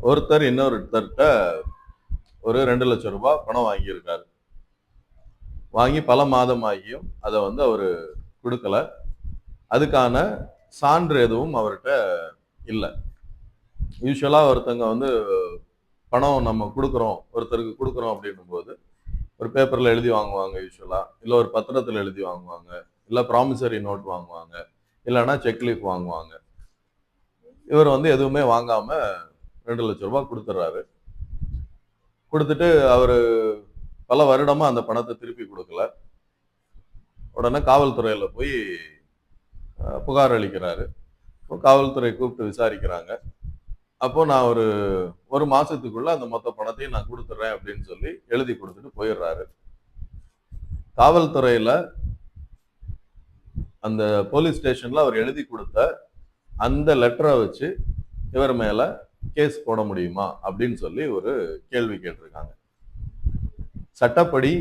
ஒருத்தர் இன்னொருத்தர்கிட்ட ஒரு 2 லட்சம் ரூபாய் பணம் வாங்கியிருக்காரு. வாங்கி பல மாதம் ஆகியும் அதை வந்து அவர் கொடுக்கல. அதுக்கான சான்று எதுவும் அவர்கிட்ட இல்லை. யூஸ்வலாக ஒருத்தங்க வந்து பணம் நம்ம கொடுக்குறோம், ஒருத்தருக்கு கொடுக்குறோம் அப்படின்னும் போது ஒரு பேப்பரில் எழுதி வாங்குவாங்க யூஸ்வலாக, இல்லை ஒரு பத்திரத்தில் எழுதி வாங்குவாங்க, இல்லை ப்ராமிசரி நோட் வாங்குவாங்க, இல்லைன்னா செக்லீஃப் வாங்குவாங்க. இவர் வந்து எதுவுமே வாங்காமல் 2 லட்சம் ரூபாய் கொடுத்துட்றாரு. கொடுத்துட்டு அவர் பல வருடமாக அந்த பணத்தை திருப்பி கொடுக்கல. உடனே காவல்துறையில் போய் புகார் அளிக்கிறாரு. காவல்துறை கூப்பிட்டு விசாரிக்கிறாங்க. அப்போ நான் ஒரு மாசத்துக்குள்ள அந்த மொத்த பணத்தையும் நான் கொடுத்துட்றேன் அப்படின்னு சொல்லி எழுதி கொடுத்துட்டு போயிடுறாரு. காவல்துறையில அந்த போலீஸ் ஸ்டேஷன்ல அவர் எழுதி கொடுத்த அந்த லெட்டரை வச்சு இவர் மேல கேஸ் போட முடியுமா அப்படின்னு சொல்லி ஒரு கேள்வி கேட்டிருக்காங்க. சட்டப்படி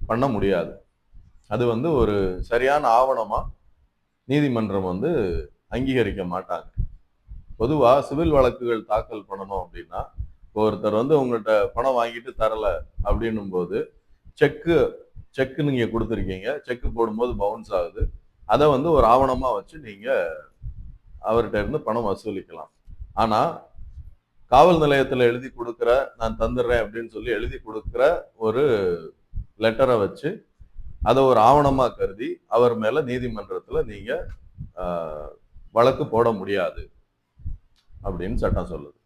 பண்ண முடியாது. அது வந்து ஒரு சரியான ஆவணமா நீதிமன்றம் வந்து அங்கீகரிக்க மாட்டாங்க. பொதுவா சிவில் வழக்குகள் தாக்கல் பண்ணணும் அப்படின்னா, ஒருத்தர் வந்து உங்கள்கிட்ட பணம் வாங்கிட்டு தரல அப்படின்னும் போது செக்கு நீங்க கொடுத்துருக்கீங்க, செக்கு போடும்போது பவுன்ஸ் ஆகுது, அதை வந்து ஒரு ஆவணமா வச்சு நீங்க அவர்கிட்ட இருந்து பணம் வசூலிக்கலாம். ஆனா காவல் நிலையத்தில் எழுதி கொடுக்குற, நான் தந்துடுறேன் அப்படின்னு சொல்லி எழுதி கொடுக்குற ஒரு லெட்டரை வச்சு அதை ஒரு ஆவணமா கருதி அவர் மேல நீதிமன்றத்துல நீங்க வழக்கு போட முடியாது அப்படின்னு சட்டம் சொல்லுது.